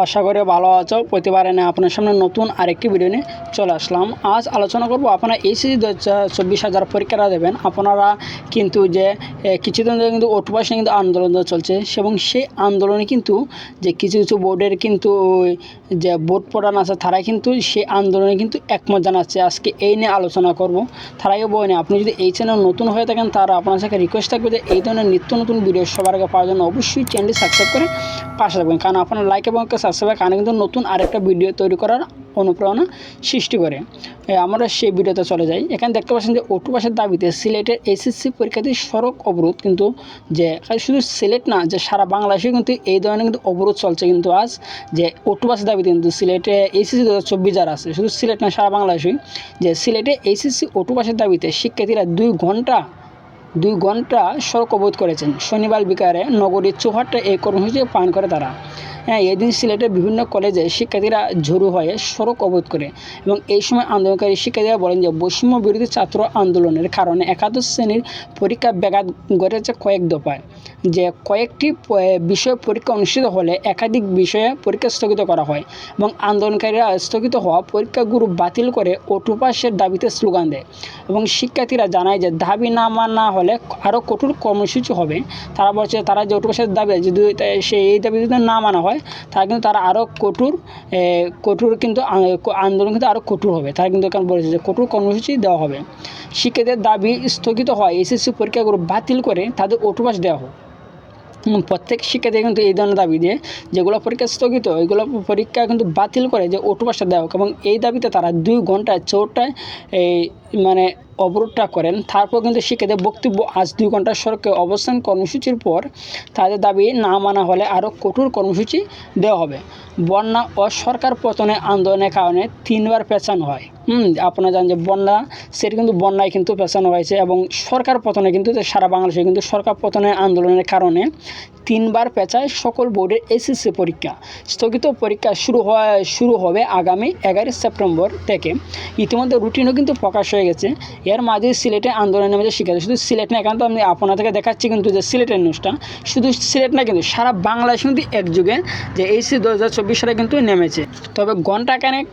আশা করি ভালো আছো। প্রতিবারে না আপনার সামনে নতুন আরেকটি ভিডিও নিয়ে চলে আসলাম। আজ আলোচনা করব আপনারা এইচএসসি 2024 পরীক্ষাটা দেবেন। আপনারা কিন্তু যে কিছুদিন ধরে কিন্তু ওটুপাস নিয়ে কিন্তু আন্দোলন চলছে এবং সেই আন্দোলনে কিন্তু যে কিছু কিছু বোর্ডের কিন্তু যে বোর্ড প্রধান আছে তারা কিন্তু সেই আন্দোলনে কিন্তু একমত জানাচ্ছে। আজকে এই নিয়ে আলোচনা করব। তার আগে বই নিয়ে আপনি যদি এই চ্যানেল নতুন হয়ে থাকেন তারা আপনার সাথে রিকোয়েস্ট থাকবে যে এই ধরনের নিত্য নতুন ভিডিও সবার আগে পাওয়ার জন্য অবশ্যই চ্যানেলটি সাবস্ক্রাইব করে পাশে থাকবেন, কারণ আপনার লাইক এবং সাবস্ক্রাইবের কারণে কিন্তু নতুন আরেকটা ভিডিও তৈরি করার অনুপ্রেরণা সৃষ্টি করে। আমরা সেই ভিডিওতে চলে যাই। এখানে দেখতে পাচ্ছেন যে ওটুপাসের দাবিতে সিলেটের এইচএসসি পরীক্ষার্থী সড়ক অবরোধ, কিন্তু যে শুধু সিলেট না, যে সারা বাংলাদেশে কিন্তু এই ধরনের কিন্তু অবরোধ চলছে। কিন্তু আজ যে ওটুপাসের দাবিতে কিন্তু সিলেটে এইচএসসি 2024 যারা আছে, শুধু সিলেট না সারা বাংলাদেশেই, যে সিলেটে এইচএসসি ওটুপাসের দাবিতে শিক্ষার্থীরা 2 ঘন্টা সড়ক অবরোধ করেছেন। শনিবার বিকালে নগরীর চৌহাট্টা এই কর্মসূচি পালন করে তারা। এদিন সিলেটের বিভিন্ন কলেজে শিক্ষার্থীরা জড়ো হয়ে সড়ক অবরোধ করে এবং এই সময় আন্দোলনকারী শিক্ষার্থীরা বলেন যে বৈষম্য বিরোধী ছাত্র আন্দোলনের কারণে একাদশ শ্রেণীর পরীক্ষা ব্যাঘাত ঘটেছে কয়েক দফায়। যে কয়েকটি বিষয়ে পরীক্ষা অনুষ্ঠিত হলে একাধিক বিষয়ে পরীক্ষা স্থগিত করা হয় এবং আন্দোলনকারীরা স্থগিত হওয়া পরীক্ষাগুলো বাতিল করে ওটুপাসের দাবিতে স্লোগান দেয় এবং শিক্ষার্থীরা জানায় যে দাবি না মানা হলে আরও কঠোর কর্মসূচি হবে। তারা বলছে তারা যে ওটুপাসের দাবি যদি এই দাবি যদি না মানা হয় তারা কিন্তু তারা আরও কঠোর কিন্তু আন্দোলন কিন্তু আরও কঠোর হবে। তারা কিন্তু এখানে বলেছে যে কঠোর কর্মসূচি দেওয়া হবে। শিক্ষার্থীদের দাবি স্থগিত হয় এইচএসসি পরীক্ষাগুলো বাতিল করে তাদের ওটুপাস দেওয়া হোক। প্রত্যেক শিক্ষার্থী কিন্তু এই ধরনের দাবি দিয়ে যেগুলো পরীক্ষা স্থগিত ওইগুলো পরীক্ষা কিন্তু বাতিল করে যে ওটুপাসটা দেওয়া হোক এবং এই দাবিতে তারা 2 ঘন্টায় চৌটায় মানে অবরোধটা করেন। তারপর কিন্তু শিক্ষার্থীদের বক্তব্য, আজ 2 ঘন্টা সড়কে অবস্থান কর্মসূচির পর তাদের দাবি না মানা হলে আরও কঠোর কর্মসূচি দেওয়া হবে। বন্যা ও সরকার পতনের আন্দোলনের কারণে 3 বার পেছানো হয়। আপনারা জানেন যে বন্যা, সেটা কিন্তু বন্যায় কিন্তু পেছানো হয়েছে এবং সরকার পতনে কিন্তু সারা বাংলাদেশে কিন্তু সরকার পতনের আন্দোলনের কারণে 3 বার পেছায় সকল বোর্ডের এইচএসসি পরীক্ষা। স্থগিত পরীক্ষা শুরু হবে আগামী 11 সেপ্টেম্বর থেকে। ইতিমধ্যে রুটিনও কিন্তু প্রকাশ হয়ে গেছে। এর মাঝে সিলেটে আন্দোলনের নেমেছে শিক্ষার্থী। শুধু সিলেট না, এখানে তো আমি আপনাদেরকে দেখাচ্ছি কিন্তু যে সিলেটের নিউজটা, শুধু সিলেট না কিন্তু সারা বাংলাদেশ কিন্তু একযোগে যে এইচএসসি 2024 সালে কিন্তু নেমেছে। তবে ঘণ্টাখানেক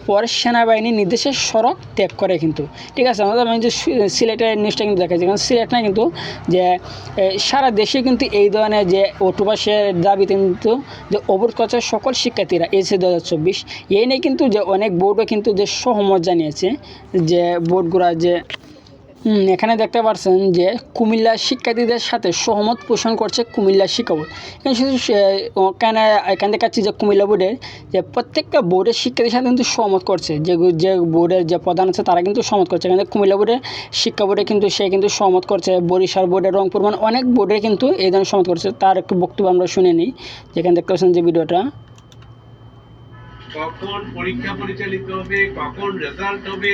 পর সেনাবাহিনীর নির্দেশে সড়ক ত্যাগ করে কিন্তু, ঠিক আছে। আমি যে সিলেটের নিউজটা কিন্তু দেখাচ্ছি, কারণ সিলেট না কিন্তু যে সারা দেশে কিন্তু এই ধরনের যে ওটুপাসের দাবিতে কিন্তু যে অবরোধ করছে সকল শিক্ষার্থীরা এইচএসসি 2024। এই নিয়ে কিন্তু যে অনেক বোর্ডও কিন্তু যে সহমত জানিয়েছে, যে বোর্ডগুলো যে এখানে দেখতে পাচ্ছেন যে কুমিল্লা শিক্ষার্থীদের সাথে সহমত পোষণ করছে কুমিল্লা শিক্ষা বোর্ড। এখানে শুধু এখানে দেখাচ্ছি যে কুমিল্লা বোর্ডের যে প্রত্যেকটা বোর্ডের শিক্ষার্থীর সাথে কিন্তু সহমত করছে, যে বোর্ডের যে প্রধান আছে তারা কিন্তু সহমত করছে। এখানে কুমিল্লা বোর্ডের শিক্ষা বোর্ডে কিন্তু সে কিন্তু সহমত করছে, বরিশাল বোর্ডের, রংপুর, মানে অনেক বোর্ডে কিন্তু এই ধরনের সহমত করছে। তার একটু বক্তব্য আমরা শুনে নিই। যেখানে দেখতে পাচ্ছেন যে ভিডিওটা, কখন পরীক্ষা পরিচালিত হবে, কখন রেজাল্ট হবে,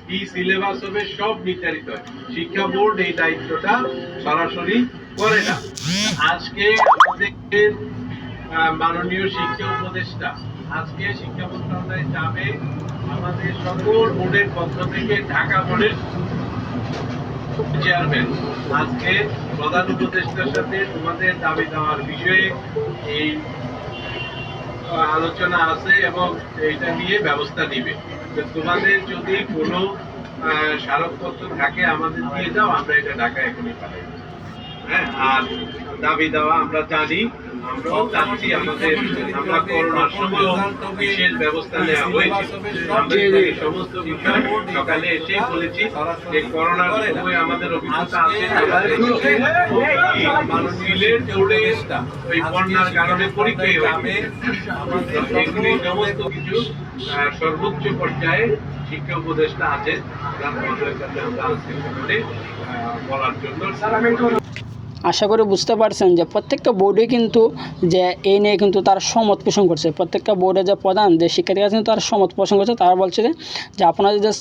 কি সিলেবাস হবে, সব নির্ধারিত হয়। শিক্ষা বোর্ড এই দায়িত্বটা সরাসরি করে না। আজকে আমাদের মাননীয় শিক্ষা উপদেষ্টা আজকে শিক্ষা মন্ত্রণালয়ে যাবে, আমাদের সকল বোর্ডের পক্ষ থেকে ঢাকা বোর্ডের চেয়ারম্যান আজকে প্রধান উপদেষ্টার সাথে তোমাদের দাবি দেওয়ার বিষয়ে এই আলোচনা আছে এবং এটা নিয়ে ব্যবস্থা নিবে। তোমাদের যদি কোনো স্মারকপত্র থাকে আমাদের দিয়ে দাও, আমরা এটা ঢাকায় এখনই পাঠাই। হ্যাঁ, আর দাবি দেওয়া আমরা জানি, আমরাও চাচ্ছি। আমরা করোনার সময় বিশেষ ব্যবস্থা নেওয়া হয়েছে। আমরা সমস্ত বিষয় সকালে এসে বলেছি যে করোনার সময় আমাদের অভিজ্ঞতা আছে, সিলেট বোর্ডে ওই বন্যার কারণে পরীক্ষা হবে। এগুলি সমস্ত কিছু সর্বোচ্চ পর্যায়ে শিক্ষা উপদেষ্টা আছেন, আমাদের কাছে আমরা আজকে বলার জন্য। আশা করি বুঝতে পারছেন যে প্রত্যেকটা বোর্ডে কিন্তু যে এই নিয়ে কিন্তু তার সহমত পোষণ করছে। প্রত্যেকটা বোর্ডে যে প্রধান যে শিক্ষার্থীরা কিন্তু তার সহমত পোষণ করছে। তারা বলছে যে আপনাদের যে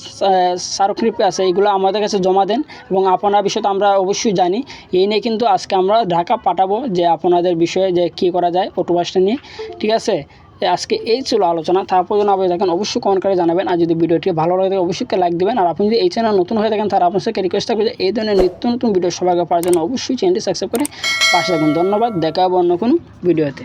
স্মারকলিপি আছে এইগুলো আমাদের কাছে জমা দেন এবং আপনার বিষয়টা আমরা অবশ্যই জানি। এই নিয়ে কিন্তু আজকে আমরা ঢাকা পাঠাবো যে আপনাদের বিষয়ে যে কী করা যায় ওটুপাসটা নিয়ে, ঠিক আছে। আজকে এই ছিল আলোচনা। তারপর যেন আপনি দেখেন অবশ্যই কমেন্ট করে জানাবেন, আর যদি ভিডিওটি ভালো লাগে অবশ্যই লাইক দেবেন। আর আপনি যদি এই চ্যানেল নতুন হয়ে থাকেন তাহলে আপনার সাথে রিকোয়েস্ট থাকবে যে এই ধরনের নিত্য নতুন ভিডিও সবাইকে পাওয়ার জন্য অবশ্যই চ্যানেলটি সাবস্ক্রাইব করে পাশে থাকুন। ধন্যবাদ, দেখা হবে অন্য কোনো ভিডিওতে।